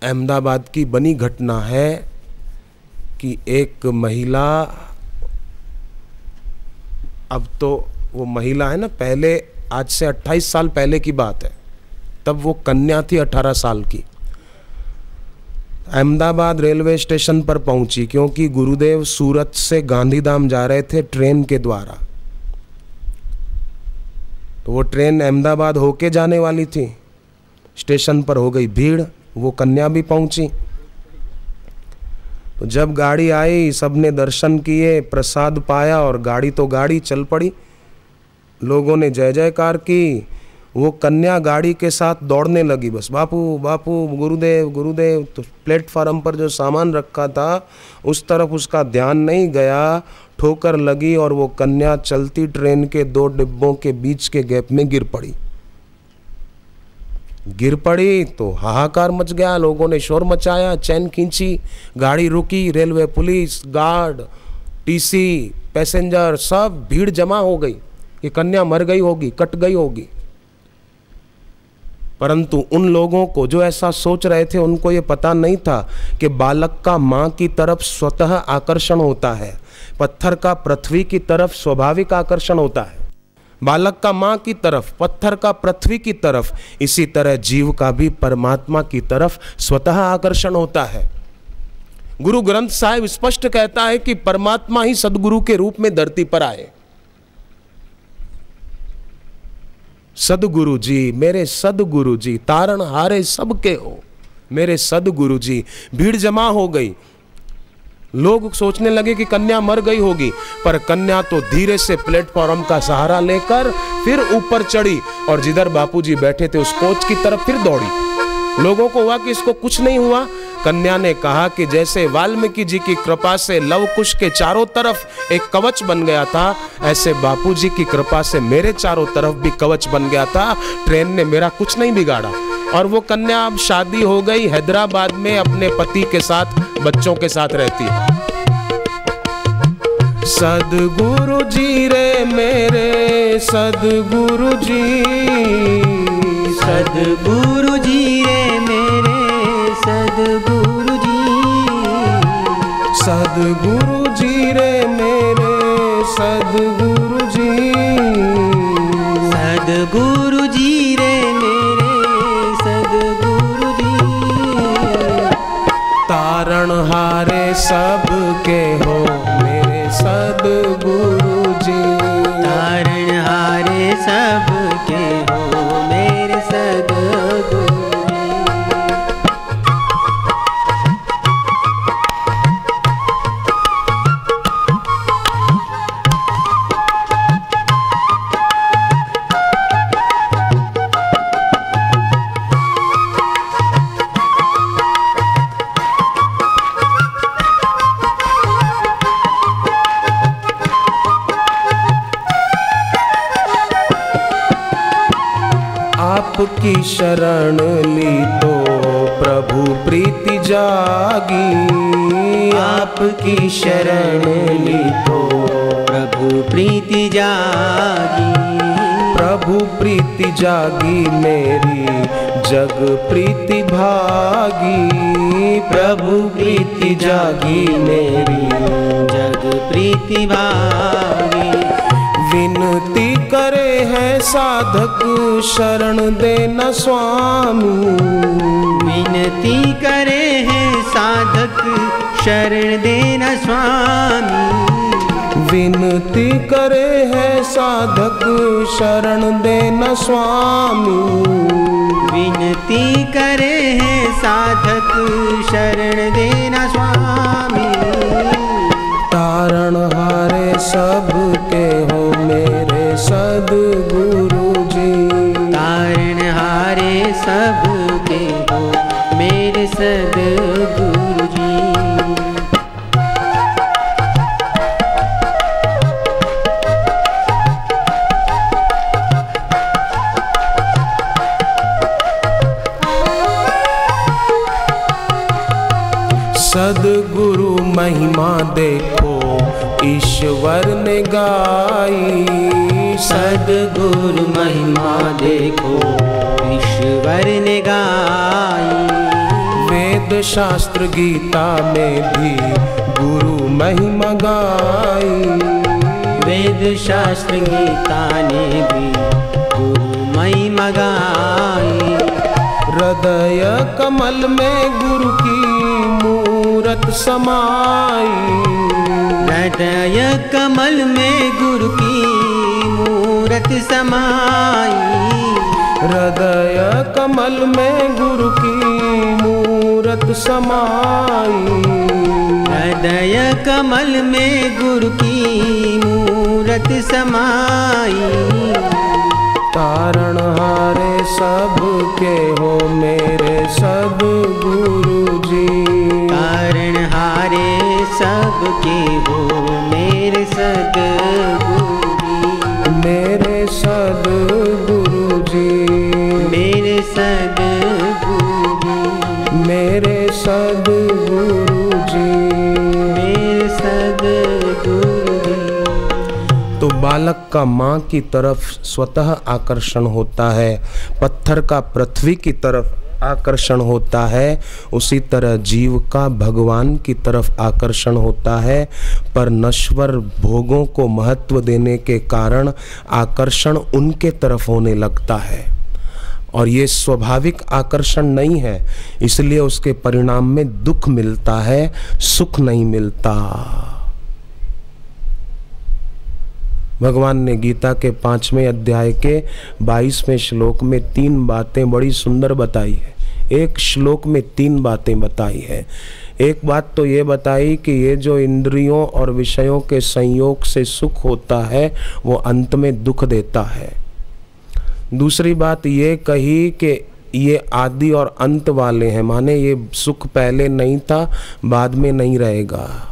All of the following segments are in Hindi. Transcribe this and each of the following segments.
अहमदाबाद की बनी घटना है कि एक महिला, अब तो वो महिला है ना, पहले आज से 28 साल पहले की बात है, तब वो कन्या थी 18 साल की। अहमदाबाद रेलवे स्टेशन पर पहुंची क्योंकि गुरुदेव सूरत से गांधीधाम जा रहे थे ट्रेन के द्वारा। तो वो ट्रेन अहमदाबाद होके जाने वाली थी। स्टेशन पर हो गई भीड़, वो कन्या भी पहुंची। तो जब गाड़ी आई, सबने दर्शन किए, प्रसाद पाया और गाड़ी तो गाड़ी चल पड़ी। लोगों ने जय जयकार की। वो कन्या गाड़ी के साथ दौड़ने लगी, बस बापू बापू, गुरुदेव गुरुदेव। तो प्लेटफार्म पर जो सामान रखा था उस तरफ उसका ध्यान नहीं गया, ठोकर लगी और वो कन्या चलती ट्रेन के 2 डिब्बों के बीच के गैप में गिर पड़ी। तो हाहाकार मच गया, लोगों ने शोर मचाया, चैन खींची, गाड़ी रुकी, railway police, guard, TC, passenger, सब भीड़ जमा हो गई कि कन्या मर गई होगी, कट गई होगी। परंतु उन लोगों को जो ऐसा सोच रहे थे उनको ये पता नहीं था कि बालक का माँ की तरफ स्वतः आकर्षण होता है, पत्थर का पृथ्वी की तरफ स्वाभाविक आकर्षण होता है। बालक का माँ की तरफ, पत्थर का पृथ्वी की तरफ, इसी तरह जीव का भी परमात्मा की तरफ स्वतः आकर्षण होता है। गुरु ग्रंथ साहिब स्पष्ट कहता है कि परमात्मा ही सदगुरु के रूप में धरती पर आए। सदगुरु जी, मेरे सदगुरु जी, तारण हारे सबके हो, मेरे सदगुरु जी। भीड़ जमा हो गई, लोग सोचने लगे कि कन्या मर गई होगी, पर कन्या तो धीरे से प्लेटफॉर्म का सहारा लेकर फिर ऊपर चढ़ी और जिधर बापूजी बैठे थे उस कोच की तरफ फिर दौड़ी। लोगों को हुआ कि इसको कुछ नहीं हुआ। कन्या ने कहा कि जैसे वाल्मीकि जी की कृपा से लव कुश के चारों तरफ एक कवच बन गया था, ऐसे बापूजी की कृपा से मेरे चारों तरफ भी कवच बन गया था। ट्रेन ने मेरा कुछ नहीं बिगाड़ा। और वो कन्या अब शादी हो गई, हैदराबाद में अपने पति के साथ, बच्चों के साथ रहती है। सदगुरु जी रे मेरे सदगुरु जी, सदगुरु जी रे मेरे सदगुरु जी, सदगुरु जी रे मेरे सदगुरु जी, सदगुरु जी रे मेरे सदगुरु जी। तारण हारे सबके हो मेरे सदगुरु जी, तारण हारे सबके हो मेरे सदगुरु जी। आपकी शरण ली तो प्रभु प्रीति जागी, आपकी शरण ली तो प्रभु प्रीति जागी, प्रभु प्रीति जागी मेरी जग प्रीति भागी, प्रभु प्रीति जागी मेरी जग प्रीति भागी। विनती करे है साधक शरण देना स्वामी, विनती करे है साधक शरण देना स्वामी, विनती करे है साधक शरण देना स्वामी, विनती करे है साधक शरण देना स्वामी। तारण हारे सबके हो मेरे सदगुरु जी, तारण हारे सबके हो मेरे सदगुरु जी। सदगुरु महिमा देखो ईश्वर ने गाई, सदगुरु महिमा देखो ईश्वर ने गाई, वेद शास्त्र गीता में भी गुरु महिमा गाई। वेद शास्त्र गीता ने भी गुरु महिमा गाई। हृदय कमल में गुरु की मूरत समाई। हृदय कमल में गुरु की मूरत समाई। हृदय कमल में गुरु की मूरत समाई। हृदय कमल में गुरु की मूरत समाई। तारणहारे सबके हो मेरे सद्गुरु जी। तारणहारे सबके हो मेरे सद्गुरु जी। मेरे सद्गुरु जी। मेरे सद्गुरु जी। मेरे सद्गुरु जी। मेरे सद्गुरु जी। तो बालक का माँ की तरफ स्वतः आकर्षण होता है, पत्थर का पृथ्वी की तरफ आकर्षण होता है, उसी तरह जीव का भगवान की तरफ आकर्षण होता है। पर नश्वर भोगों को महत्व देने के कारण आकर्षण उनके तरफ होने लगता है, और ये स्वाभाविक आकर्षण नहीं है, इसलिए उसके परिणाम में दुख मिलता है, सुख नहीं मिलता। भगवान ने गीता के 5वें अध्याय के 22वें श्लोक में 3 बातें बड़ी सुंदर बताई है। एक श्लोक में 3 बातें बताई है। एक बात तो ये बताई कि ये जो इंद्रियों और विषयों के संयोग से सुख होता है वो अंत में दुख देता है। दूसरी बात ये कही कि ये आदि और अंत वाले हैं, माने ये सुख पहले नहीं था, बाद में नहीं रहेगा।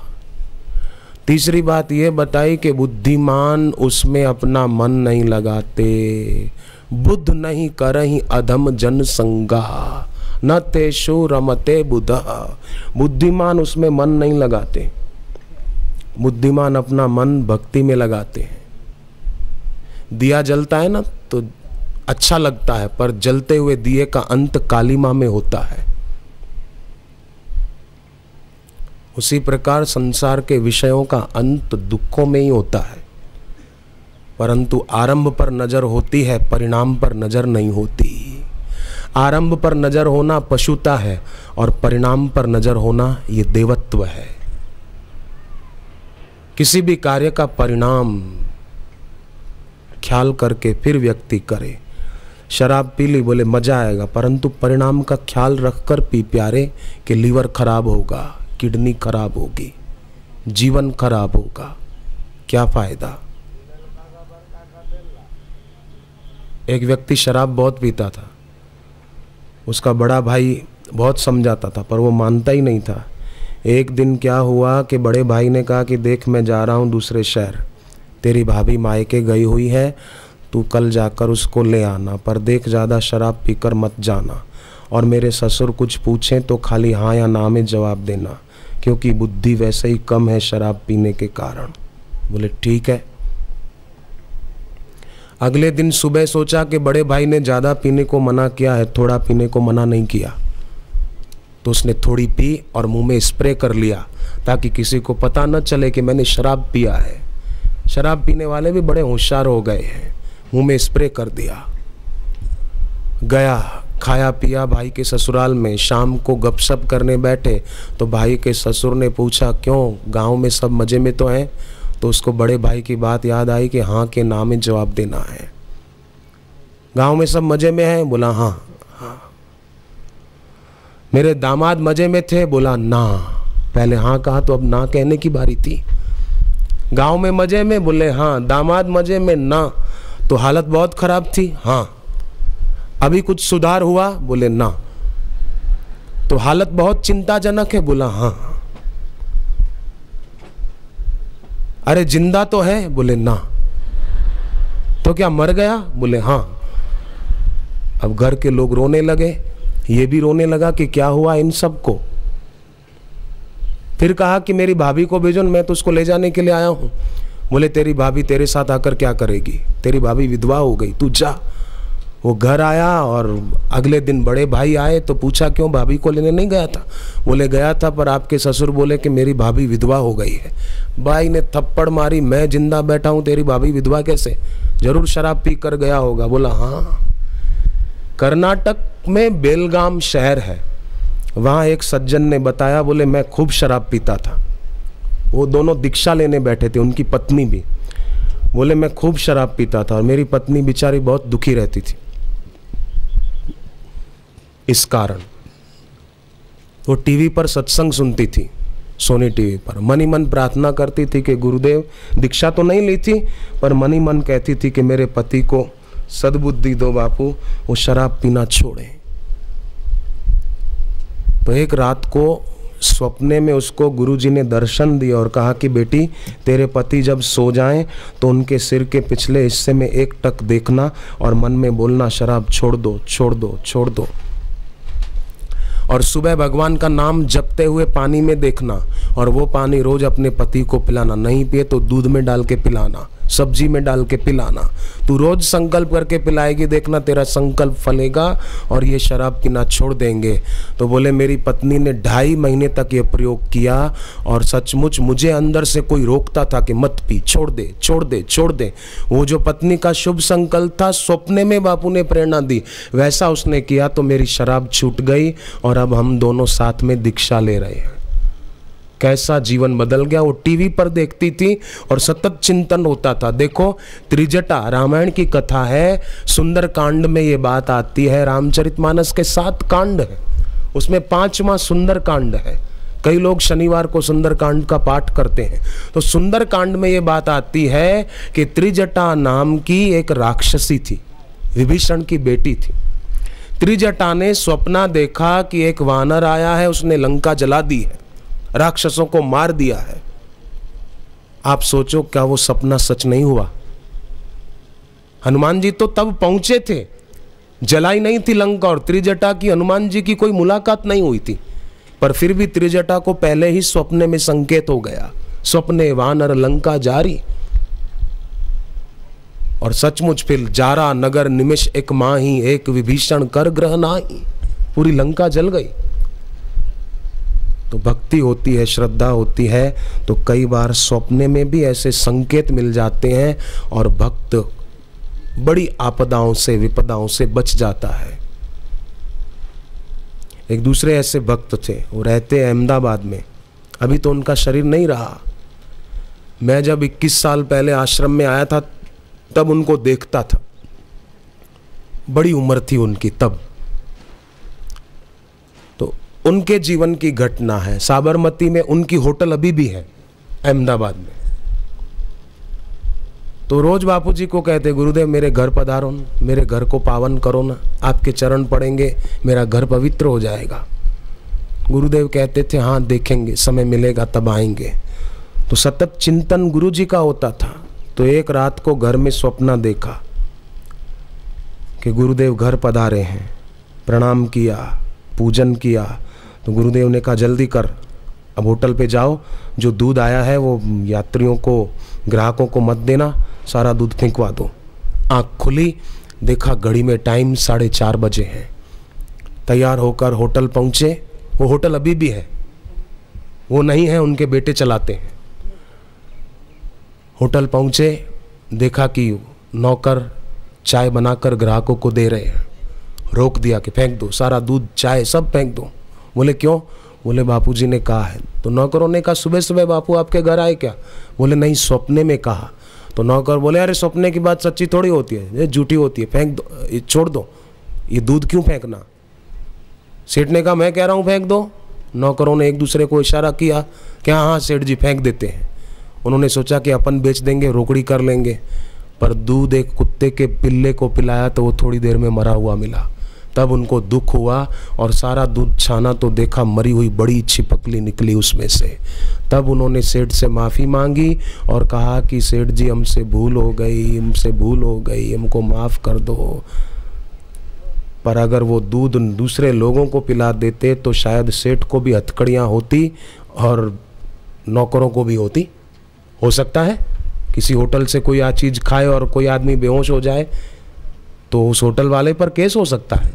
तीसरी बात ये बताई कि बुद्धिमान उसमें अपना मन नहीं लगाते। बुद्ध नहीं करहि अधम जन संगा, न तेषु रमते बुधा। बुद्धिमान उसमें मन नहीं लगाते, बुद्धिमान अपना मन भक्ति में लगाते हैं। दिया जलता है ना तो अच्छा लगता है, पर जलते हुए दिए का अंत कालिमा में होता है। उसी प्रकार संसार के विषयों का अंत दुखों में ही होता है, परंतु आरंभ पर नजर होती है, परिणाम पर नजर नहीं होती। आरंभ पर नजर होना पशुता है और परिणाम पर नजर होना ये देवत्व है। किसी भी कार्य का परिणाम ख्याल करके फिर व्यक्ति करे। शराब पी ली, बोले मजा आएगा, परंतु परिणाम का ख्याल रखकर पी प्यारे कि लीवर खराब होगा, किडनी खराब होगी, जीवन खराब होगा, क्या फायदा। एक व्यक्ति शराब बहुत पीता था, उसका बड़ा भाई बहुत समझाता था पर वो मानता ही नहीं था। एक दिन क्या हुआ कि बड़े भाई ने कहा कि देख मैं जा रहा हूँ दूसरे शहर, तेरी भाभी मायके गई हुई है, तू कल जाकर उसको ले आना, पर देख ज़्यादा शराब पीकर मत जाना, और मेरे ससुर कुछ पूछें तो खाली हाँ या ना में जवाब देना, क्योंकि बुद्धि वैसे ही कम है शराब पीने के कारण। बोले ठीक है। अगले दिन सुबह सोचा कि बड़े भाई ने ज़्यादा पीने को मना किया है, थोड़ा पीने को मना नहीं किया, तो उसने थोड़ी पी और मुंह में स्प्रे कर लिया ताकि किसी को पता न चले कि मैंने शराब पिया है। शराब पीने वाले भी बड़े होशियार हो गए हैं, मुंह में स्प्रे कर दिया। गया, खाया पिया भाई के ससुराल में। शाम को गपशप करने बैठे तो भाई के ससुर ने पूछा क्यों, गांव में सब मज़े में तो हैं? तो उसको बड़े भाई की बात याद आई कि हाँ के ना में जवाब देना है। गांव में सब मज़े में हैं? बोला हाँ। मेरे दामाद मज़े में थे? बोला ना। पहले हाँ कहा तो अब ना कहने की बारी थी। गांव में मज़े में? बोले हाँ। दामाद मज़े में? ना। तो हालत बहुत खराब थी? हाँ। अभी कुछ सुधार हुआ? बोले ना। तो हालत बहुत चिंताजनक है? बोला हाँ। अरे जिंदा तो है? बोले ना। तो क्या मर गया? बोले हाँ। अब घर के लोग रोने लगे, ये भी रोने लगा कि क्या हुआ इन सबको। फिर कहा कि मेरी भाभी को भेजो, मैं तो उसको ले जाने के लिए आया हूं। बोले तेरी भाभी तेरे साथ आकर क्या करेगी? तेरी भाभी विधवा हो गई, तू जा। वो घर आया और अगले दिन बड़े भाई आए तो पूछा क्यों भाभी को लेने नहीं गया था? बोले गया था पर आपके ससुर बोले कि मेरी भाभी विधवा हो गई है। भाई ने थप्पड़ मारी, मैं जिंदा बैठा हूँ तेरी भाभी विधवा कैसे? जरूर शराब पी कर गया होगा। बोला हाँ। कर्नाटक में बेलगाम शहर है, वहाँ एक सज्जन ने बताया, बोले मैं खूब शराब पीता था। वो दोनों दीक्षा लेने बैठे थे, उनकी पत्नी भी। बोले मैं खूब शराब पीता था और मेरी पत्नी बेचारी बहुत दुखी रहती थी। इस कारण वो टीवी पर सत्संग सुनती थी, सोनी टीवी पर। मन ही मन प्रार्थना करती थी कि गुरुदेव, दीक्षा तो नहीं ली थी पर मन ही मन कहती थी कि मेरे पति को सद्बुद्धि दो बापू, वो शराब पीना छोड़े। तो एक रात को स्वप्ने में उसको गुरुजी ने दर्शन दिया और कहा कि बेटी, तेरे पति जब सो जाएं तो उनके सिर के पिछले हिस्से में एक टक देखना और मन में बोलना शराब छोड़ दो, छोड़ दो, छोड़ दो। और सुबह भगवान का नाम जपते हुए पानी में देखना और वो पानी रोज अपने पति को पिलाना। नहीं पिए तो दूध में डाल के पिलाना, सब्जी में डाल के पिलाना। तू रोज संकल्प करके पिलाएगी, देखना तेरा संकल्प फलेगा और ये शराब पीना छोड़ देंगे। तो बोले मेरी पत्नी ने 2.5 महीने तक ये प्रयोग किया और सचमुच मुझे अंदर से कोई रोकता था कि मत पी, छोड़ दे, छोड़ दे, छोड़ दे। वो जो पत्नी का शुभ संकल्प था, स्वप्ने में बापू ने प्रेरणा दी, वैसा उसने किया तो मेरी शराब छूट गई और अब हम दोनों साथ में दीक्षा ले रहे हैं। कैसा जीवन बदल गया। वो टीवी पर देखती थी और सतत चिंतन होता था। देखो त्रिजटा रामायण की कथा है, सुंदर कांड में ये बात आती है। रामचरितमानस के 7 कांड है, उसमें 5वां सुंदर कांड है। कई लोग शनिवार को सुंदर कांड का पाठ करते हैं। तो सुंदर कांड में ये बात आती है कि त्रिजटा नाम की एक राक्षसी थी, विभीषण की बेटी थी। त्रिजटा ने स्वप्ना देखा कि एक वानर आया है, उसने लंका जला दी है, राक्षसों को मार दिया है। आप सोचो क्या वो सपना सच नहीं हुआ? हनुमान जी तो तब पहुंचे थे, जलाई नहीं थी लंका और त्रिजटा की हनुमान जी की कोई मुलाकात नहीं हुई थी, पर फिर भी त्रिजटा को पहले ही स्वप्ने में संकेत हो गया, स्वप्ने वानर लंका जारी। और सचमुच फिर जारा नगर निमिष एक माही, एक विभीषण कर ग्रह नाही, पूरी लंका जल गई। तो भक्ति होती है, श्रद्धा होती है, तो कई बार स्वप्ने में भी ऐसे संकेत मिल जाते हैं और भक्त बड़ी आपदाओं से, विपदाओं से बच जाता है। एक दूसरे ऐसे भक्त थे, वो रहते अहमदाबाद में, अभी तो उनका शरीर नहीं रहा। मैं जब 21 साल पहले आश्रम में आया था तब उनको देखता था, बड़ी उम्र थी उनकी तब। तो उनके जीवन की घटना है। साबरमती में उनकी होटल अभी भी है अहमदाबाद में। तो रोज बापूजी को कहते, गुरुदेव मेरे घर पधारो ना, मेरे घर को पावन करो ना, आपके चरण पड़ेंगे मेरा घर पवित्र हो जाएगा। गुरुदेव कहते थे हाँ देखेंगे, समय मिलेगा तब आएंगे। तो सतत चिंतन गुरुजी का होता था। तो एक रात को घर में स्वप्न देखा कि गुरुदेव घर पधारे हैं, प्रणाम किया, पूजन किया। तो गुरुदेव ने कहा जल्दी कर, अब होटल पे जाओ, जो दूध आया है वो यात्रियों को, ग्राहकों को मत देना, सारा दूध फेंकवा दो। आँख खुली, देखा घड़ी में टाइम 4:30 बजे है। तैयार होकर होटल पहुँचे। वो होटल अभी भी है, वो नहीं है, उनके बेटे चलाते हैं। होटल पहुँचे, देखा कि नौकर चाय बनाकर ग्राहकों को दे रहे हैं। रोक दिया कि फेंक दो, सारा दूध चाय सब फेंक दो। बोले क्यों? बोले बापूजी ने कहा है। तो नौकरों ने कहा सुबह सुबह बापू आपके घर आए क्या? बोले नहीं, स्वप्ने में कहा। तो नौकर बोले अरे स्वप्ने की बात सच्ची थोड़ी होती है, ये झूठी होती है, फेंक दो, ये छोड़ दो, ये दूध क्यों फेंकना? सेठ ने कहा मैं कह रहा हूँ फेंक दो। नौकरों ने एक दूसरे को इशारा किया कि हाँ सेठ जी फेंक देते हैं। उन्होंने सोचा कि अपन बेच देंगे, रोकड़ी कर लेंगे, पर दूध एक कुत्ते के पिल्ले को पिलाया तो वो थोड़ी देर में मरा हुआ मिला। तब उनको दुख हुआ और सारा दूध छाना तो देखा मरी हुई बड़ी छिपकली निकली उसमें से। तब उन्होंने सेठ से माफ़ी मांगी और कहा कि सेठ जी हमसे भूल हो गई, हमसे भूल हो गई, हमको माफ़ कर दो। पर अगर वो दूध दूसरे लोगों को पिला देते तो शायद सेठ को भी हथकड़ियाँ होती और नौकरों को भी होती। हो सकता है किसी होटल से कोई आ चीज़ खाए और कोई आदमी बेहोश हो जाए, तो उस होटल वाले पर केस हो सकता है।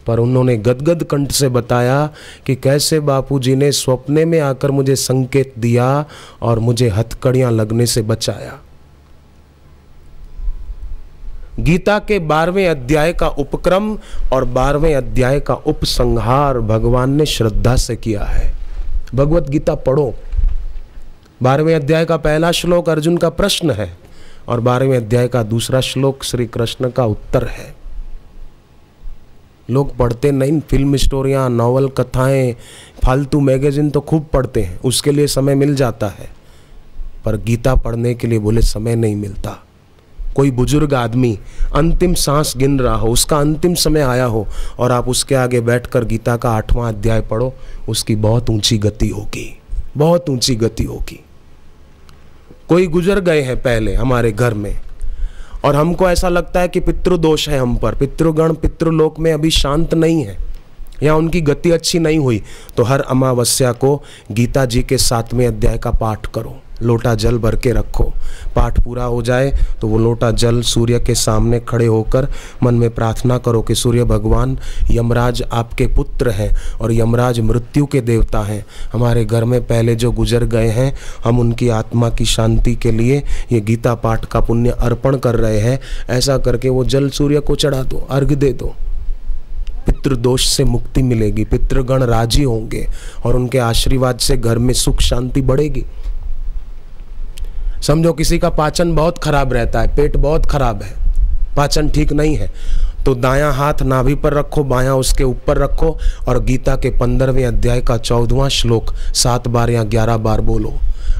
पर उन्होंने गदगद कंठ से बताया कि कैसे बापूजी ने स्वप्ने में आकर मुझे संकेत दिया और मुझे हथकड़ियां लगने से बचाया। गीता के 12वें अध्याय का उपक्रम और 12वें अध्याय का उपसंहार भगवान ने श्रद्धा से किया है। भगवत गीता पढ़ो। 12वें अध्याय का पहला श्लोक अर्जुन का प्रश्न है और 12वें अध्याय का दूसरा श्लोक श्री कृष्ण का उत्तर है। लोग पढ़ते नहीं, फिल्म स्टोरियां, नॉवल, कथाएं, फालतू मैगजीन तो खूब पढ़ते हैं, उसके लिए समय मिल जाता है, पर गीता पढ़ने के लिए बोले समय नहीं मिलता। कोई बुजुर्ग आदमी अंतिम सांस गिन रहा हो, उसका अंतिम समय आया हो और आप उसके आगे बैठकर गीता का 8वां अध्याय पढ़ो, उसकी बहुत ऊंची गति होगी, बहुत ऊंची गति होगी। कोई गुजर गए हैं पहले हमारे घर में और हमको ऐसा लगता है कि पितृदोष है हम पर, पितृगण पितृलोक में अभी शांत नहीं है या उनकी गति अच्छी नहीं हुई, तो हर अमावस्या को गीता जी के 7वें अध्याय का पाठ करो, लोटा जल भर के रखो। पाठ पूरा हो जाए तो वो लोटा जल सूर्य के सामने खड़े होकर मन में प्रार्थना करो कि सूर्य भगवान, यमराज आपके पुत्र हैं और यमराज मृत्यु के देवता हैं, हमारे घर में पहले जो गुजर गए हैं, हम उनकी आत्मा की शांति के लिए ये गीता पाठ का पुण्य अर्पण कर रहे हैं। ऐसा करके वो जल सूर्य को चढ़ा दो, अर्घ्य दे दो, पितृदोष से मुक्ति मिलेगी, पितृगण राजी होंगे और उनके आशीर्वाद से घर में सुख शांति बढ़ेगी। समझो किसी का पाचन बहुत खराब रहता है, पेट बहुत खराब है, पाचन ठीक नहीं है, तो दायां हाथ नाभि पर रखो, बायां उसके ऊपर रखो और गीता के 15वें अध्याय का 14वां श्लोक 7 बार या 11 बार बोलो।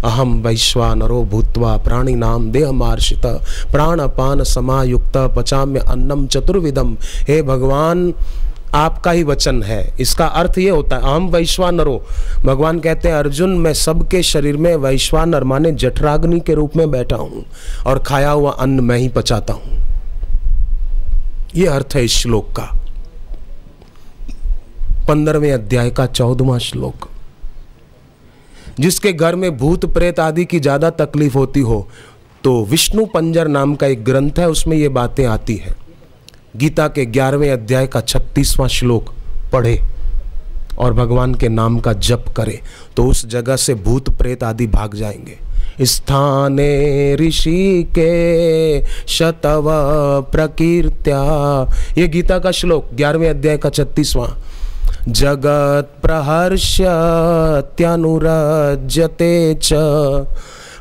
अहम वैश्वानरो भूत्वा प्राणिनाम देहमार्षित प्राणपान समायुक्त पचाम्य अन्नम चतुर्विधम। हे भगवान, आपका ही वचन है। इसका अर्थ ये होता है अहम वैश्वानरो, भगवान कहते हैं अर्जुन, मैं सबके शरीर में वैश्वानर माने जठराग्नि के रूप में बैठा हूं और खाया हुआ अन्न मैं ही पचाता हूं। ये अर्थ है इस श्लोक का। 15वें अध्याय का 14वां श्लोक। जिसके घर में भूत प्रेत आदि की ज्यादा तकलीफ होती हो तो विष्णु पंजर नाम का एक ग्रंथ है, उसमें ये बातें आती हैं। गीता के 11वें अध्याय का 36वां श्लोक पढ़े और भगवान के नाम का जप करे तो उस जगह से भूत प्रेत आदि भाग जाएंगे। स्थाने ऋषि के शतव प्रकीर्त्या, ये गीता का श्लोक 11वें अध्याय का 36वां। जगत प्रहर्ष्यत्यनुरज्यते च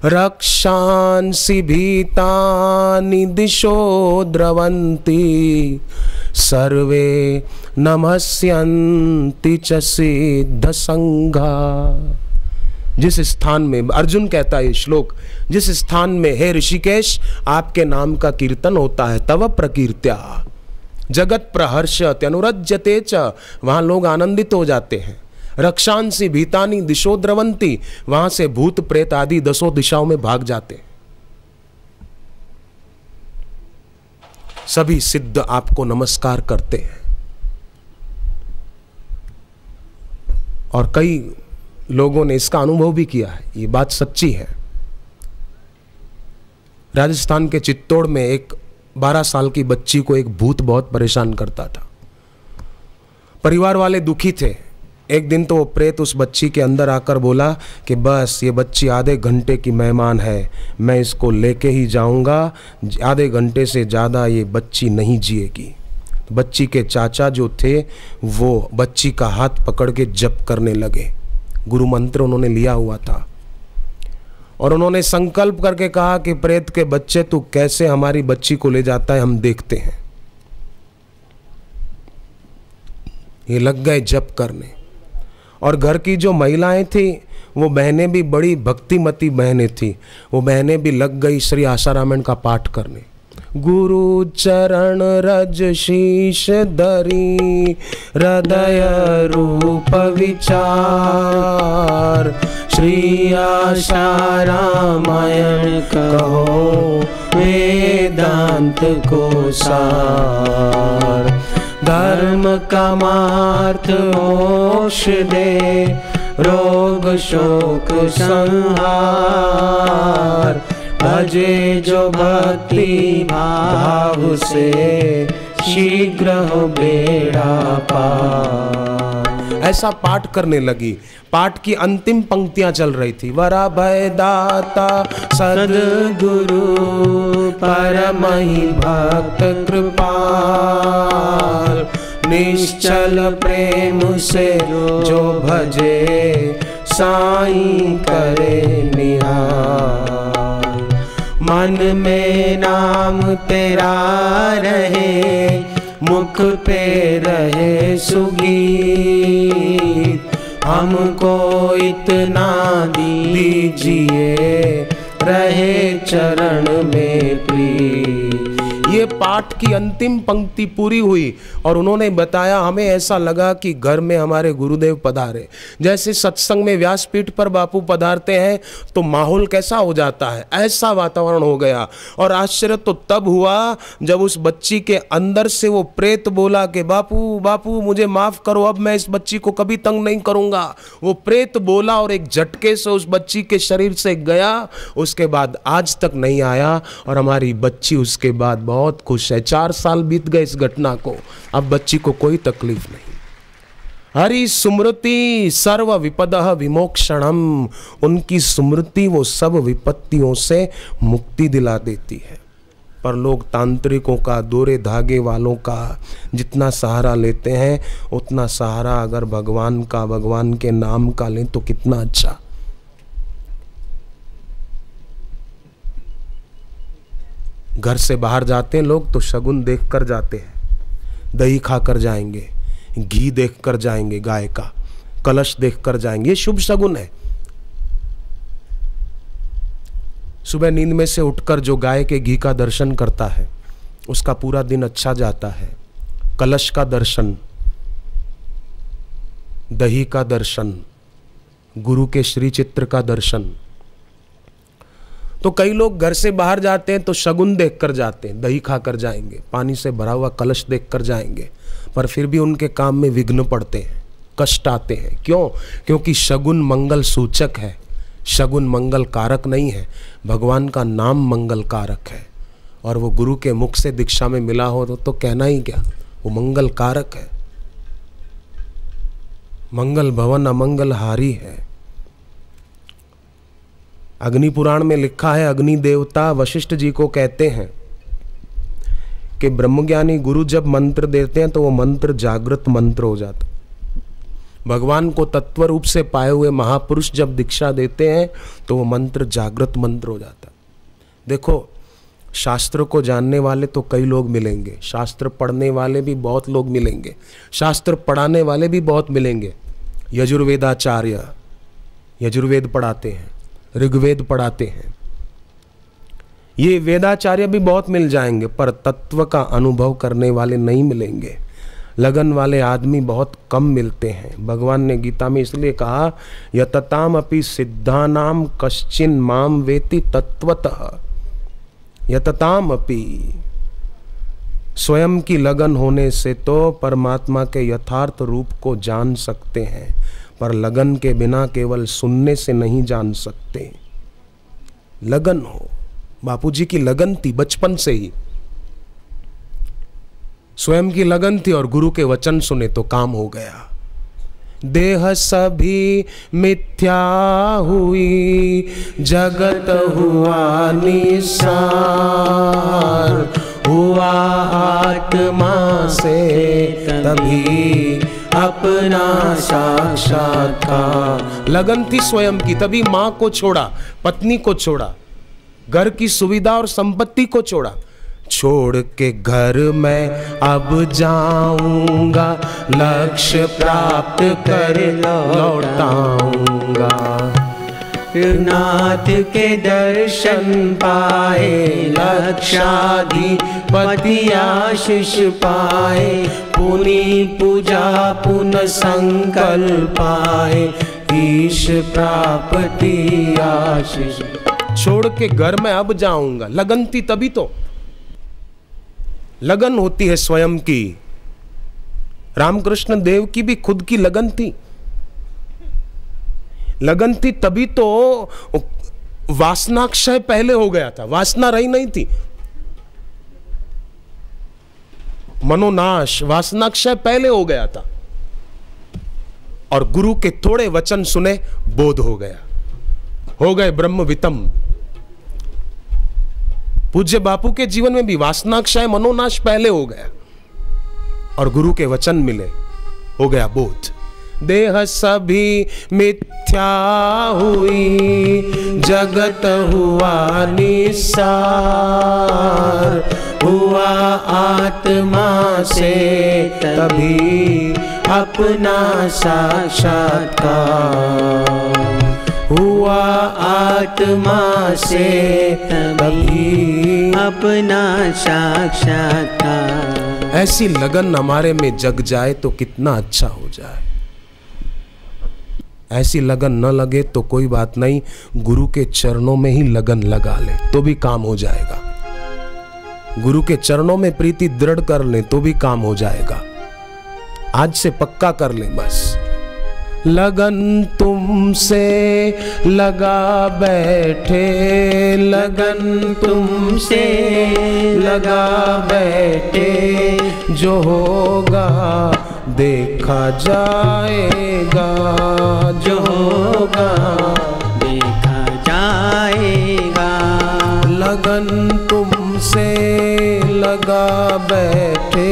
रक्षांसि भीतानि दिशो द्रवन्ति सर्वे नमस्यन्ति च सिद्ध संघा। जिस स्थान में, अर्जुन कहता है ये श्लोक, जिस स्थान में हे ऋषिकेश आपके नाम का कीर्तन होता है, तव प्रकीर्त्या जगत प्रहर्षत्यनुरज्यते अनुरज्यते च, वहां लोग आनंदित हो जाते हैं। रक्षांसि भीतानि दिशो द्रवंती, वहां से भूत प्रेत आदि 10 दिशाओं में भाग जाते हैं। सभी सिद्ध आपको नमस्कार करते हैं। और कई लोगों ने इसका अनुभव भी किया है, ये बात सच्ची है। राजस्थान के चित्तौड़ में एक 12 साल की बच्ची को एक भूत बहुत परेशान करता था। परिवार वाले दुखी थे। एक दिन तो वो प्रेत उस बच्ची के अंदर आकर बोला कि बस ये बच्ची आधे घंटे की मेहमान है, मैं इसको लेके ही जाऊंगा, आधे घंटे से ज़्यादा ये बच्ची नहीं जिएगी। तो बच्ची के चाचा जो थे वो बच्ची का हाथ पकड़ के जप करने लगे। गुरु मंत्र उन्होंने लिया हुआ था और उन्होंने संकल्प करके कहा कि प्रेत के बच्चे तू कैसे हमारी बच्ची को ले जाता है, हम देखते हैं। ये लग गए जप करने और घर की जो महिलाएं थी वो बहनें भी बड़ी भक्तिमती बहनें थी, वो बहनें भी लग गई श्री आशारामण का पाठ करने। गुरु चरण रज शीश धरी हृदय रूप विचार, श्री आशा रामायण कहो वेदांत को सार। धर्म कामार्थ मोक्ष दे रोग शोक संहार, भजे जो भक्ति भाव से शीघ्र हो बेड़ा पार। ऐसा पाठ करने लगी। पाठ की अंतिम पंक्तियां चल रही थी। वरा भय दाता सद्गुरु परमहि भक्त कृपाल, निश्चल प्रेम से जो भजे साईं करे निहाल। मन में नाम तेरा रहे, मुख पे रहे सुगीत, हमको इतना दीजिए रहे चरण में प्रीत। ये पाठ की अंतिम पंक्ति पूरी हुई और उन्होंने बताया, हमें ऐसा लगा कि घर में हमारे गुरुदेव पधारे। जैसे सत्संग में व्यासपीठ पर बापू पधारते हैं तो माहौल कैसा हो जाता है, ऐसा वातावरण हो गया। और आश्चर्य तो तब हुआ जब उस बच्ची के अंदर से वो प्रेत बोला कि बापू बापू मुझे माफ करो, अब मैं इस बच्ची को कभी तंग नहीं करूंगा। वो प्रेत बोला और एक झटके से उस बच्ची के शरीर से गया। उसके बाद आज तक नहीं आया और हमारी बच्ची उसके बाद बहुत खुश है। 4 साल बीत गए इस घटना को, अब बच्ची को कोई तकलीफ नहीं। हरि स्मृति सर्व विपदः विमोक्षणम, उनकी स्मृति वो सब विपत्तियों से मुक्ति दिला देती है। पर लोग तांत्रिकों का, दोरे धागे वालों का जितना सहारा लेते हैं उतना सहारा अगर भगवान का, भगवान के नाम का लें तो कितना अच्छा। घर से बाहर जाते हैं लोग तो शगुन देख कर जाते हैं, दही खाकर जाएंगे, घी देख कर जाएंगे, गाय का कलश देख कर जाएंगे, ये शुभ शगुन है। सुबह नींद में से उठकर जो गाय के घी का दर्शन करता है उसका पूरा दिन अच्छा जाता है। कलश का दर्शन, दही का दर्शन, गुरु के श्री चित्र का दर्शन। तो कई लोग घर से बाहर जाते हैं तो शगुन देख कर जाते हैं, दही खाकर जाएंगे, पानी से भरा हुआ कलश देख कर जाएंगे, पर फिर भी उनके काम में विघ्न पड़ते हैं, कष्ट आते हैं। क्यों? क्योंकि शगुन मंगल सूचक है, शगुन मंगल कारक नहीं है। भगवान का नाम मंगल कारक है और वो गुरु के मुख से दीक्षा में मिला हो तो कहना ही क्या, वो मंगल कारक है। मंगल भवन अमंगल हारी है। अग्नि पुराण में लिखा है, अग्नि देवता वशिष्ठ जी को कहते हैं कि ब्रह्मज्ञानी गुरु जब मंत्र देते हैं तो वो मंत्र जागृत मंत्र हो जाता। भगवान को तत्व रूप से पाए हुए महापुरुष जब दीक्षा देते हैं तो वो मंत्र जागृत मंत्र हो जाता। देखो, शास्त्र को जानने वाले तो कई लोग मिलेंगे, शास्त्र पढ़ने वाले भी बहुत लोग मिलेंगे, शास्त्र पढ़ाने वाले भी बहुत मिलेंगे। यजुर्वेदाचार्य यजुर्वेद पढ़ाते हैं, ऋग्वेद पढ़ाते हैं, ये वेदाचार्य भी बहुत मिल जाएंगे, पर तत्व का अनुभव करने वाले नहीं मिलेंगे। लगन वाले आदमी बहुत कम मिलते हैं। भगवान ने गीता में इसलिए कहा, यतताम अपि सिद्धानाम कश्चिन माम वेति तत्वतः। यतताम अपि, स्वयं की लगन होने से तो परमात्मा के यथार्थ रूप को जान सकते हैं, पर लगन के बिना केवल सुनने से नहीं जान सकते। लगन हो। बापूजी की लगन थी बचपन से ही, स्वयं की लगन थी और गुरु के वचन सुने तो काम हो गया। देह सभी मिथ्या हुई, जगत हुआ निसार, हुआ आत्मा से तभी अपना साक्षात्कार। लगन थी स्वयं की, तभी माँ को छोड़ा, पत्नी को छोड़ा, घर की सुविधा और संपत्ति को छोड़ा। छोड़ के घर मैं अब जाऊंगा, लक्ष्य प्राप्त कर लौटाऊंगा। नाथ के दर्शन पाए, लक्षाधिपति आशीष पाए, पुनि पूजा पुनः संकल्प पाए, ईश प्राप्ति आशीष। छोड़ के घर में अब जाऊंगा, लगन थी तभी तो। लगन होती है स्वयं की। रामकृष्ण देव की भी खुद की लगन थी, लगन थी तभी तो वासनाक्षय पहले हो गया था, वासना रही नहीं थी। मनोनाश, वासनाक्षय पहले हो गया था। और गुरु के थोड़े वचन सुने, बोध हो गया, हो गए ब्रह्मवितम। पूज्य बापू के जीवन में भी वासनाक्षय, मनोनाश पहले हो गया और गुरु के वचन मिले, हो गया बोध। देह सभी मिथ्या हुई, जगत हुआ निसार, हुआ आत्मा से तभी अपना साक्षात्कार, हुआ आत्मा से तभी अपना साक्षात्कार। ऐसी लगन हमारे में जग जाए तो कितना अच्छा हो जाए। ऐसी लगन न लगे तो कोई बात नहीं, गुरु के चरणों में ही लगन लगा ले तो भी काम हो जाएगा। गुरु के चरणों में प्रीति दृढ़ कर ले तो भी काम हो जाएगा। आज से पक्का कर ले बस। लगन तुमसे लगा बैठे, लगन तुमसे लगा बैठे, जो होगा देखा जाएगा, जो होगा देखा जाएगा। लगन तुमसे लगा बैठे,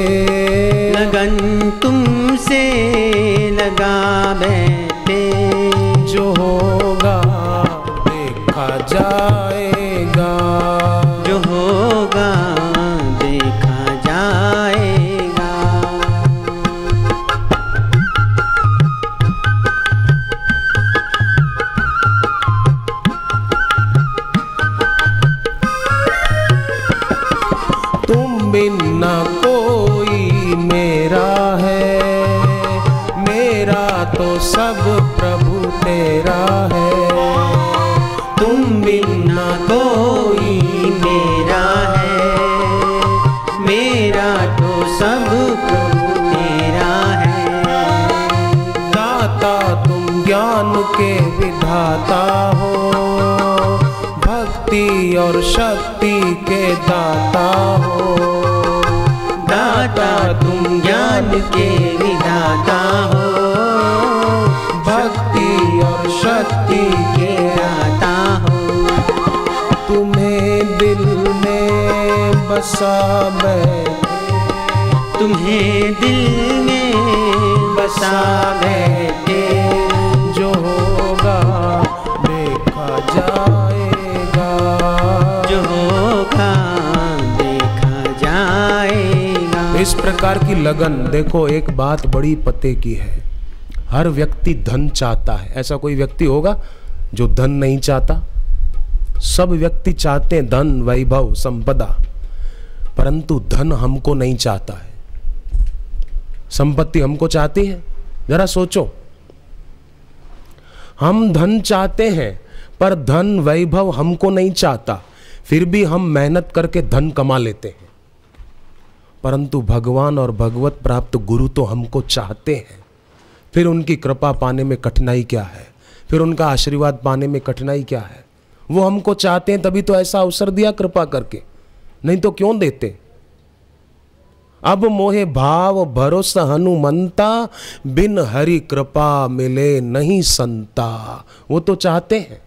लगन तुमसे लगा बैठे, जो होगा देखा जाएगा, जो होगा देखा जाएगा। तुम बिना कोई मेरा है, मेरा तो सब प्रभु तेरा है। तुम बिना कोई मेरा है, मेरा तो सब प्रभु तेरा है। दाता तुम ज्ञान के विधाता हो, भक्ति और शक्ति के दाता हो। दाता तुम ज्ञान के विधाता हो, भक्ति और शक्ति के दाता हो। तुम्हें दिल में बसा बैठे, तुम्हें दिल में बसा बैठे, जो होगा देखा जाएगा, जो होगा देखा जाएगा। इस प्रकार की लगन। देखो एक बात बड़ी पते की है, हर व्यक्ति धन चाहता है। ऐसा कोई व्यक्ति होगा जो धन नहीं चाहता? सब व्यक्ति चाहते हैं धन, वैभव, संपदा, परंतु धन हमको नहीं चाहता है। संपत्ति हमको चाहती है? जरा सोचो, हम धन चाहते हैं पर धन वैभव हमको नहीं चाहता, फिर भी हम मेहनत करके धन कमा लेते हैं। परंतु भगवान और भगवत प्राप्त गुरु तो हमको चाहते हैं, फिर उनकी कृपा पाने में कठिनाई क्या है? फिर उनका आशीर्वाद पाने में कठिनाई क्या है? वो हमको चाहते हैं तभी तो ऐसा अवसर दिया कृपा करके, नहीं तो क्यों देते? अब मोहे भाव भरोसा हनुमंता, बिन हरि कृपा मिले नहीं संता। वो तो चाहते हैं,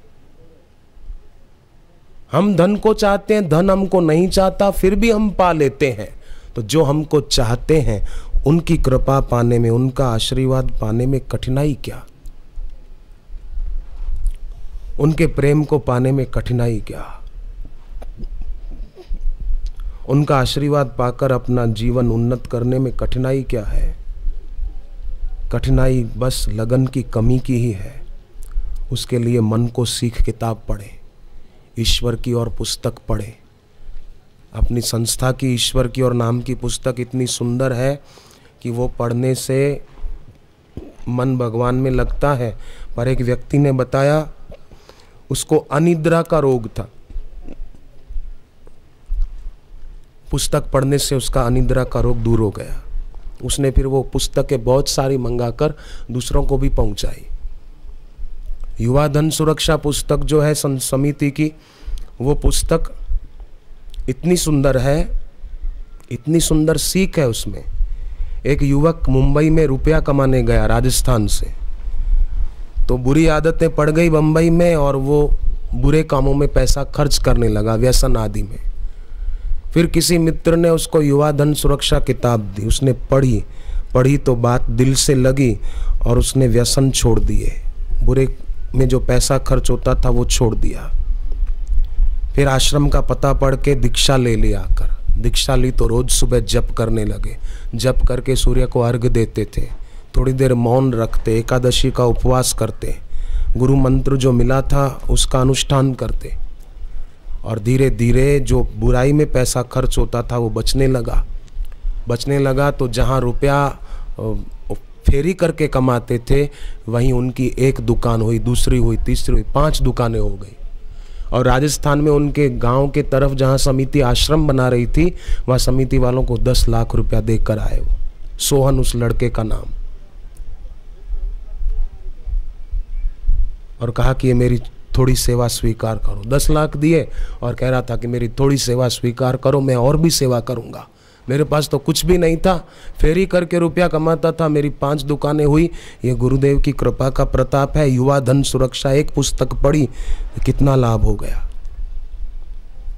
हम धन को चाहते हैं, धन हमको नहीं चाहता, फिर भी हम पा लेते हैं। तो जो हमको चाहते हैं उनकी कृपा पाने में, उनका आशीर्वाद पाने में कठिनाई क्या? उनके प्रेम को पाने में कठिनाई क्या? उनका आशीर्वाद पाकर अपना जीवन उन्नत करने में कठिनाई क्या है? कठिनाई बस लगन की कमी की ही है। उसके लिए मन को सीख किताब पढ़े, ईश्वर की और पुस्तक पढ़े। अपनी संस्था की ईश्वर की और नाम की पुस्तक इतनी सुंदर है कि वो पढ़ने से मन भगवान में लगता है। पर एक व्यक्ति ने बताया उसको अनिद्रा का रोग था, पुस्तक पढ़ने से उसका अनिद्रा का रोग दूर हो गया। उसने फिर वो पुस्तकें बहुत सारी मंगाकर दूसरों को भी पहुंचाई। युवा धन सुरक्षा पुस्तक जो है समिति की, वो पुस्तक इतनी सुंदर है, इतनी सुंदर सीख है उसमें। एक युवक मुंबई में रुपया कमाने गया राजस्थान से, तो बुरी आदतें पड़ गई बम्बई में और वो बुरे कामों में पैसा खर्च करने लगा, व्यसन आदि में। फिर किसी मित्र ने उसको युवा धन सुरक्षा किताब दी, उसने पढ़ी तो बात दिल से लगी और उसने व्यसन छोड़ दिए, बुरे में जो पैसा खर्च होता था वो छोड़ दिया। फिर आश्रम का पता पढ़ के दीक्षा ले लिया। आकर दीक्षा ली तो रोज सुबह जप करने लगे, जप करके सूर्य को अर्घ्य देते थे, थोड़ी देर मौन रखते, एकादशी का उपवास करते, गुरु मंत्र जो मिला था उसका अनुष्ठान करते, और धीरे धीरे जो बुराई में पैसा खर्च होता था वो बचने लगा। तो जहाँ रुपया फेरी करके कमाते थे वहीं उनकी एक दुकान हुई, दूसरी हुई, तीसरी हुई, 5 दुकानें हो गई। और राजस्थान में उनके गांव के तरफ जहाँ समिति आश्रम बना रही थी, वहाँ समिति वालों को 10 लाख रुपया देकर आए वो, सोहन उस लड़के का नाम, और कहा कि ये मेरी थोड़ी सेवा स्वीकार करो। 10 लाख दिए और कह रहा था कि मेरी थोड़ी सेवा स्वीकार करो, मैं और भी सेवा करूंगा। मेरे पास तो कुछ भी नहीं था, फेरी करके रुपया कमाता था, मेरी 5 दुकानें हुई। ये गुरुदेव की कृपा का प्रताप है। युवा धन सुरक्षा एक पुस्तक पढ़ी, कितना लाभ हो गया,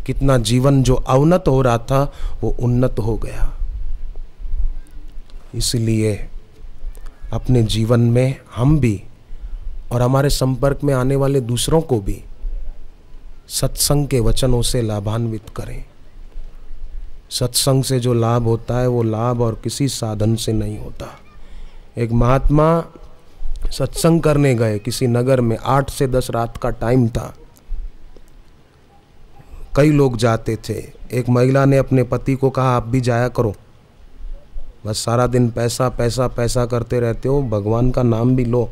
कितना जीवन जो अवनत हो रहा था वो उन्नत हो गया। इसलिए अपने जीवन में हम भी और हमारे संपर्क में आने वाले दूसरों को भी सत्संग के वचनों से लाभान्वित करें। सत्संग से जो लाभ होता है वो लाभ और किसी साधन से नहीं होता। एक महात्मा सत्संग करने गए किसी नगर में, 8 से 10 रात का टाइम था, कई लोग जाते थे। एक महिला ने अपने पति को कहा आप भी जाया करो, बस सारा दिन पैसा पैसा पैसा करते रहते हो, भगवान का नाम भी लो।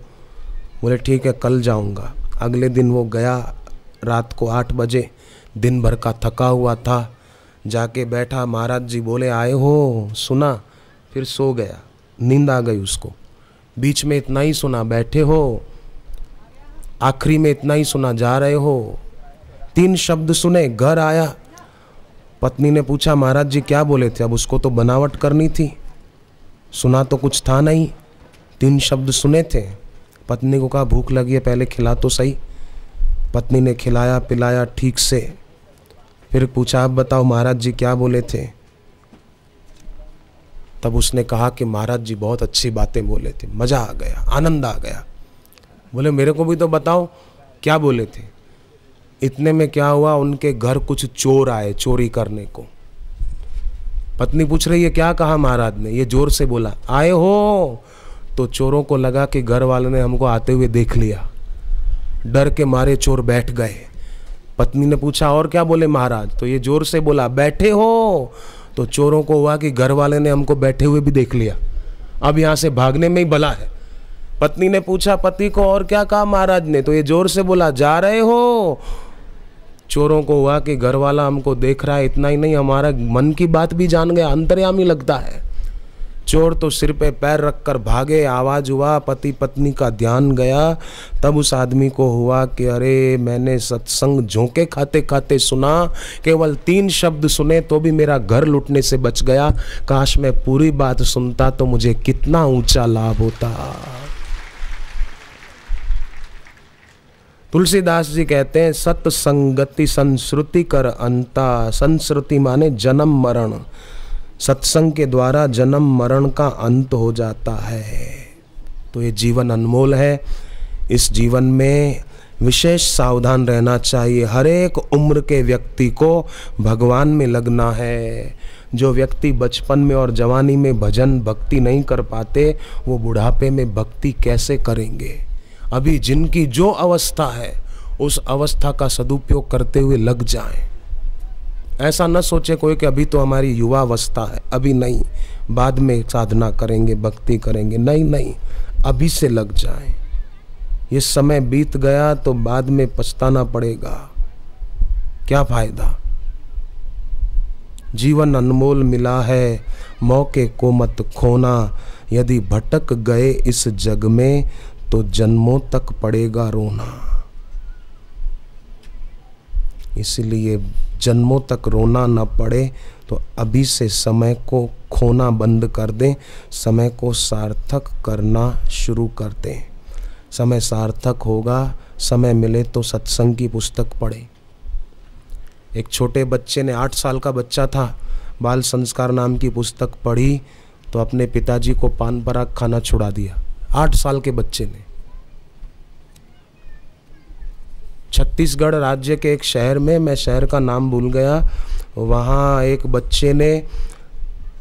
बोले ठीक है कल जाऊंगा। अगले दिन वो गया रात को 8 बजे, दिन भर का थका हुआ था, जाके बैठा। महाराज जी बोले आए हो, सुना, फिर सो गया, नींद आ गई उसको। बीच में इतना ही सुना बैठे हो, आखिरी में इतना ही सुना जा रहे हो। 3 शब्द सुने, घर आया, पत्नी ने पूछा महाराज जी क्या बोले थे? अब उसको तो बनावट करनी थी, सुना तो कुछ था नहीं, 3 शब्द सुने थे। पत्नी को कहा भूख लगी है, पहले खिला तो सही। पत्नी ने खिलाया पिलाया ठीक से, फिर पूछा आप बताओ महाराज जी क्या बोले थे? तब उसने कहा कि महाराज जी बहुत अच्छी बातें बोले थे, मज़ा आ गया, आनंद आ गया। बोले मेरे को भी तो बताओ क्या बोले थे? इतने में क्या हुआ, उनके घर कुछ चोर आए चोरी करने को। पत्नी पूछ रही है क्या कहा महाराज ने? ये जोर से बोला आए हो। तो चोरों को लगा कि घर वाले ने हमको आते हुए देख लिया, डर के मारे चोर बैठ गए। पत्नी ने पूछा और क्या बोले महाराज? तो ये जोर से बोला बैठे हो। तो चोरों को हुआ कि घर वाले ने हमको बैठे हुए भी देख लिया, अब यहाँ से भागने में ही भला है। पत्नी ने पूछा पति को और क्या कहा महाराज ने? तो ये जोर से बोला जा रहे हो। चोरों को हुआ कि घर वाला हमको देख रहा है, इतना ही नहीं हमारा मन की बात भी जान गया, अंतर्यामी लगता है। चोर तो सिर पे पैर रखकर भागे, आवाज हुआ, पति पत्नी का ध्यान गया। तब उस आदमी को हुआ कि अरे मैंने सत्संग झोंके खाते खाते सुना, केवल 3 शब्द सुने तो भी मेरा घर लुटने से बच गया। काश मैं पूरी बात सुनता तो मुझे कितना ऊंचा लाभ होता। तुलसीदास जी कहते हैं सत्संगति संस्कृति कर अंता। संस्कृति माने जन्म मरण, सत्संग के द्वारा जन्म मरण का अंत हो जाता है। तो ये जीवन अनमोल है, इस जीवन में विशेष सावधान रहना चाहिए। हर एक उम्र के व्यक्ति को भगवान में लगना है। जो व्यक्ति बचपन में और जवानी में भजन भक्ति नहीं कर पाते, वो बुढ़ापे में भक्ति कैसे करेंगे? अभी जिनकी जो अवस्था है उस अवस्था का सदुपयोग करते हुए लग जाएं। ऐसा न सोचे कोई कि अभी तो हमारी युवा अवस्था है, अभी नहीं, बाद में साधना करेंगे भक्ति करेंगे। नहीं नहीं, अभी से लग जाएं। ये समय बीत गया तो बाद में पछताना पड़ेगा, क्या फायदा? जीवन अनमोल मिला है, मौके को मत खोना। यदि भटक गए इस जग में तो जन्मों तक पड़ेगा रोना। इसलिए जन्मों तक रोना न पड़े तो अभी से समय को खोना बंद कर दें, समय को सार्थक करना शुरू कर दें। समय सार्थक होगा, समय मिले तो सत्संग की पुस्तक पढ़े। एक छोटे बच्चे ने, 8 साल का बच्चा था, बाल संस्कार नाम की पुस्तक पढ़ी तो अपने पिताजी को पान पराग खाना छुड़ा दिया। 8 साल के बच्चे ने। छत्तीसगढ़ राज्य के एक शहर में, मैं शहर का नाम भूल गया, वहाँ एक बच्चे ने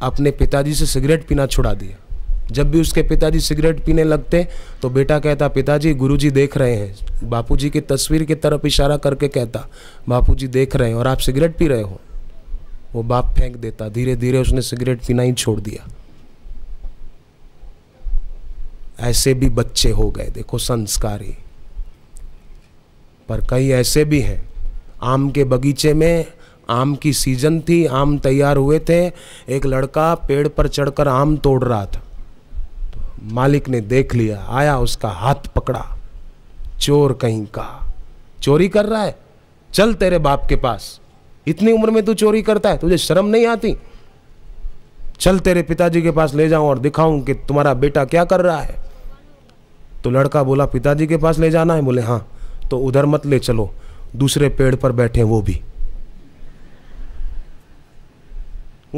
अपने पिताजी से सिगरेट पीना छुड़ा दिया। जब भी उसके पिताजी सिगरेट पीने लगते तो बेटा कहता, पिताजी गुरुजी देख रहे हैं। बापूजी की तस्वीर की तरफ इशारा करके कहता, बापूजी देख रहे हैं और आप सिगरेट पी रहे हो। वो बाप फेंक देता। धीरे धीरे उसने सिगरेट पीना ही छोड़ दिया। ऐसे भी बच्चे हो गए, देखो, संस्कारी। पर कई ऐसे भी हैं, आम के बगीचे में आम की सीजन थी, आम तैयार हुए थे, एक लड़का पेड़ पर चढ़कर आम तोड़ रहा था। तो मालिक ने देख लिया, आया, उसका हाथ पकड़ा। चोर कहीं का, चोरी कर रहा है, चल तेरे बाप के पास, इतनी उम्र में तू चोरी करता है, तुझे शर्म नहीं आती? चल तेरे पिताजी के पास ले जाऊं और दिखाऊं कि तुम्हारा बेटा क्या कर रहा है। तो लड़का बोला, पिताजी के पास ले जाना है? बोले हाँ। तो उधर मत ले चलो, दूसरे पेड़ पर बैठे वो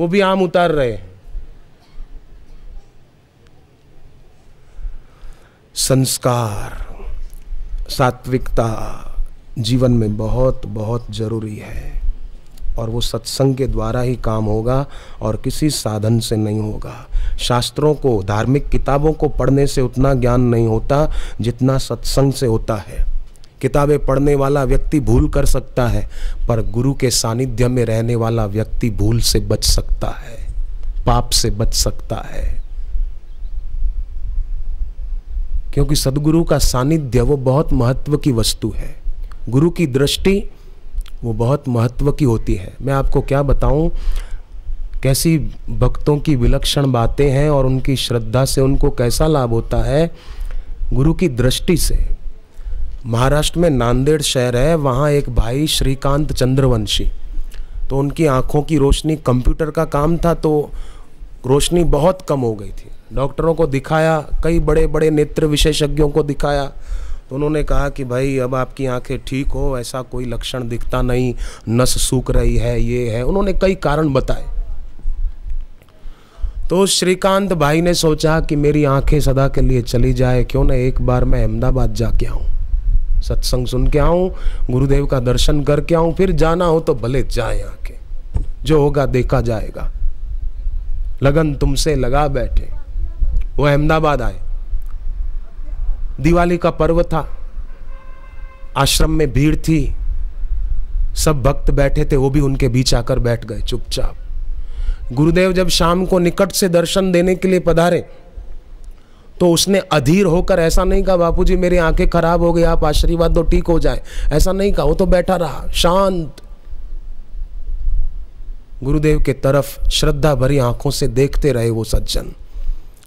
भी आम उतार रहे हैं। संस्कार, सात्विकता जीवन में बहुत बहुत जरूरी है और वो सत्संग के द्वारा ही काम होगा और किसी साधन से नहीं होगा। शास्त्रों को, धार्मिक किताबों को पढ़ने से उतना ज्ञान नहीं होता जितना सत्संग से होता है। किताबें पढ़ने वाला व्यक्ति भूल कर सकता है, पर गुरु के सानिध्य में रहने वाला व्यक्ति भूल से बच सकता है, पाप से बच सकता है। क्योंकि सद्गुरु का सानिध्य वो बहुत महत्व की वस्तु है। गुरु की दृष्टि वो बहुत महत्व की होती है। मैं आपको क्या बताऊं, कैसी भक्तों की विलक्षण बातें हैं और उनकी श्रद्धा से उनको कैसा लाभ होता है गुरु की दृष्टि से। महाराष्ट्र में नांदेड़ शहर है, वहाँ एक भाई श्रीकांत चंद्रवंशी, तो उनकी आंखों की रोशनी, कंप्यूटर का काम था तो रोशनी बहुत कम हो गई थी। डॉक्टरों को दिखाया, कई बड़े बड़े नेत्र विशेषज्ञों को दिखाया, तो उन्होंने कहा कि भाई अब आपकी आंखें ठीक हो, ऐसा कोई लक्षण दिखता नहीं, नस सूख रही है, ये है। उन्होंने कई कारण बताए। तो श्रीकांत भाई ने सोचा कि मेरी आंखें सदा के लिए चली जाए, क्यों ना एक बार मैं अहमदाबाद जाके आऊँ, सत्संग सुन के आऊँ, गुरुदेव का दर्शन करके आऊँ, फिर जाना हो तो भले जाए आके, जो होगा देखा जाएगा। लगन तुमसे लगा बैठे। वो अहमदाबाद आए। दिवाली का पर्व था, आश्रम में भीड़ थी, सब भक्त बैठे थे, वो भी उनके बीच आकर बैठ गए चुपचाप। गुरुदेव जब शाम को निकट से दर्शन देने के लिए पधारे तो उसने अधीर होकर ऐसा नहीं कहा, बापूजी मेरी आंखें खराब हो गई, आप आशीर्वाद दो ठीक हो जाए, ऐसा नहीं कहा। वो तो बैठा रहा शांत, गुरुदेव के तरफ श्रद्धा भरी आंखों से देखते रहे वो सज्जन।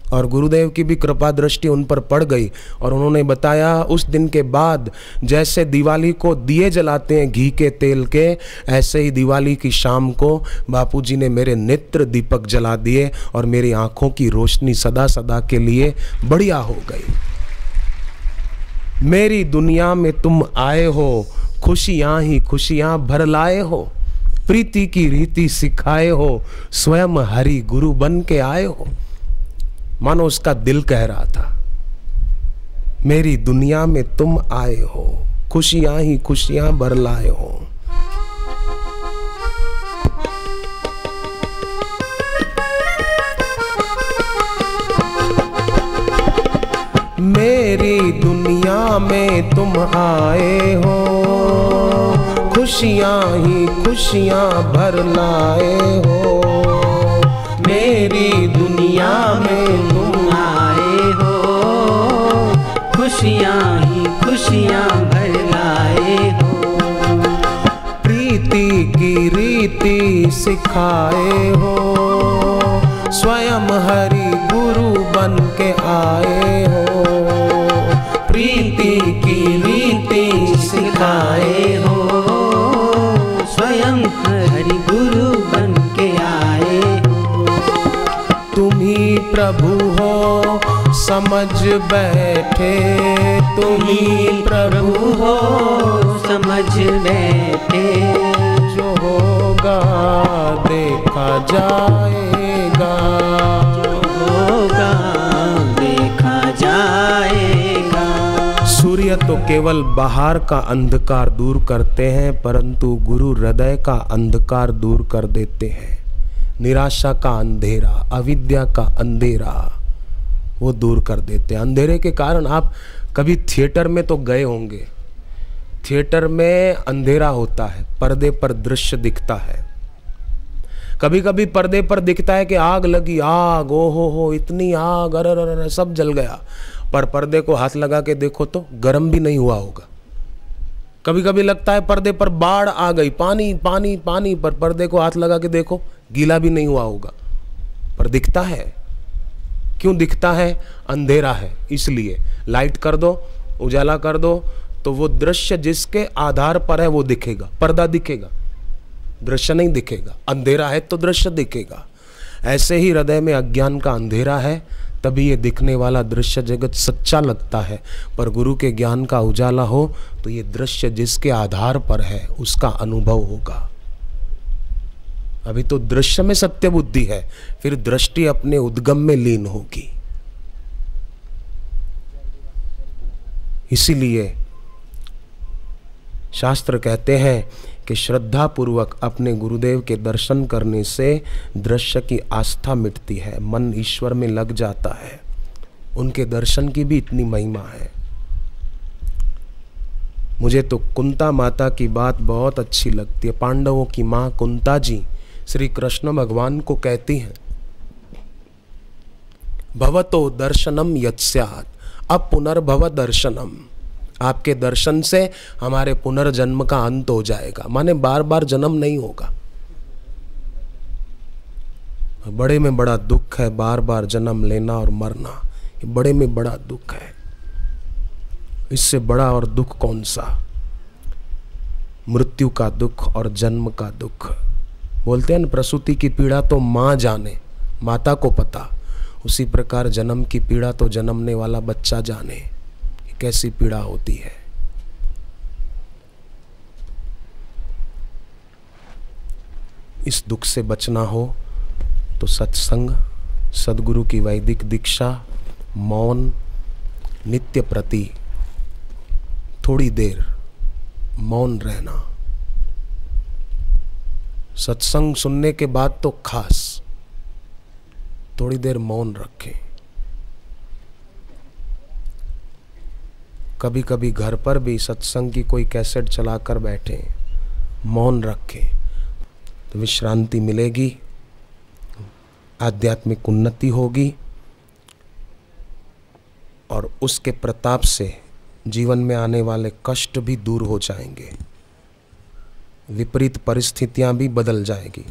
और गुरुदेव की भी कृपा दृष्टि उन पर पड़ गई और उन्होंने बताया, उस दिन के बाद जैसे दिवाली को दिए जलाते हैं घी के तेल के, ऐसे ही दिवाली की शाम को बापूजी ने मेरे नेत्र दीपक जला दिए और मेरी आंखों की रोशनी सदा सदा के लिए बढ़िया हो गई। मेरी दुनिया में तुम आए हो, खुशियां ही खुशियां भर लाए हो, प्रीति की रीति सिखाए हो, स्वयं हरि गुरु बन के आए हो। मानो उसका दिल कह रहा था, मेरी दुनिया में तुम आए हो, खुशियां ही खुशियां भर लाए हो। मेरी दुनिया में तुम आए हो, खुशियां ही खुशियां भर लाए हो। मेरी दुनिया में तुम आए हो, खुशियां ही खुशियां भर लाए हो। प्रीति की रीति सिखाए हो, स्वयं हरि गुरु बन के आए हो। रीति सिखाए हो, स्वयं हरि गुरु बन के आए हो। तुम ही प्रभु हो समझ बैठे, तुम ही प्रभु हो समझ बैठे, जो होगा देखा जाएगा, जो होगा देखा जाएगा। सूर्य तो केवल बाहर का अंधकार दूर करते हैं, परंतु गुरु हृदय का अंधकार दूर कर देते हैं। निराशा का अंधेरा, अविद्या का अंधेरा वो दूर कर देते हैं। अंधेरे के कारण आप कभी थिएटर में तो गए होंगे, थिएटर में अंधेरा होता है, पर्दे पर दृश्य दिखता है। कभी कभी पर्दे पर दिखता है कि आग लगी, आग, ओ हो इतनी आग, अरे सब जल गया, पर पर्दे को हाथ लगा के देखो तो गर्म भी नहीं हुआ होगा। कभी कभी लगता है पर्दे पर बाढ़ आ गई, पानी पानी पानी, पर पर्दे को हाथ लगा के देखो गीला भी नहीं हुआ होगा, पर दिखता है। क्यों दिखता है? अंधेरा है, इसलिए लाइट कर दो, उजाला कर दो, तो वो दृश्य जिसके आधार पर है वो दिखेगा, पर्दा दिखेगा, दृश्य नहीं दिखेगा। अंधेरा है तो दृश्य दिखेगा। ऐसे ही हृदय में अज्ञान का अंधेरा है, तभी ये दिखने वाला दृश्य जगत सच्चा लगता है, पर गुरु के ज्ञान का उजाला हो तो ये दृश्य जिसके आधार पर है उसका अनुभव होगा। अभी तो दृश्य में सत्य बुद्धि है, फिर दृष्टि अपने उद्गम में लीन होगी। इसीलिए शास्त्र कहते हैं कि श्रद्धा पूर्वक अपने गुरुदेव के दर्शन करने से दृश्य की आस्था मिटती है, मन ईश्वर में लग जाता है। उनके दर्शन की भी इतनी महिमा है। मुझे तो कुंता माता की बात बहुत अच्छी लगती है। पांडवों की माँ कुंता जी श्री कृष्ण भगवान को कहती हैं, भवतो दर्शनम यत्स्यात् अपुनर्भव दर्शनम, आपके दर्शन से हमारे पुनर्जन्म का अंत हो जाएगा, माने बार बार जन्म नहीं होगा। बड़े में बड़ा दुख है बार बार जन्म लेना और मरना, ये बड़े में बड़ा दुख है। इससे बड़ा और दुख कौन सा? मृत्यु का दुख और जन्म का दुख। बोलते हैं ना, प्रसूति की पीड़ा तो माँ जाने, माता को पता, उसी प्रकार जन्म की पीड़ा तो जन्मने वाला बच्चा जाने कैसी पीड़ा होती है। इस दुख से बचना हो तो सत्संग, सद्गुरु की वैदिक दीक्षा, मौन, नित्य प्रति थोड़ी देर मौन रहना, सत्संग सुनने के बाद तो खास थोड़ी देर मौन रखें। कभी कभी घर पर भी सत्संग की कोई कैसेट चलाकर बैठे, मौन रखें तो विश्रांति मिलेगी, आध्यात्मिक उन्नति होगी और उसके प्रताप से जीवन में आने वाले कष्ट भी दूर हो जाएंगे, विपरीत परिस्थितियां भी बदल जाएगी।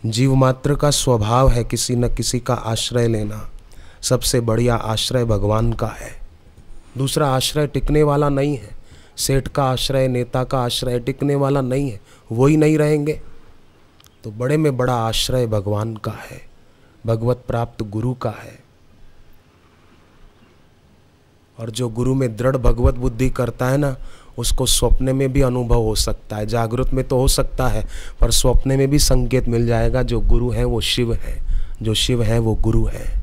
जीव मात्र का स्वभाव है किसी न किसी का आश्रय लेना। सबसे बढ़िया आश्रय भगवान का है, दूसरा आश्रय टिकने वाला नहीं है। सेठ का आश्रय, नेता का आश्रय टिकने वाला नहीं है, वो ही नहीं रहेंगे। तो बड़े में बड़ा आश्रय भगवान का है, भगवत प्राप्त गुरु का है। और जो गुरु में दृढ़ भगवत बुद्धि करता है ना, उसको स्वप्न में भी अनुभव हो सकता है, जागृत में तो हो सकता है, पर स्वप्न में भी संकेत मिल जाएगा। जो गुरु है वो शिव है, जो शिव है वो गुरु है।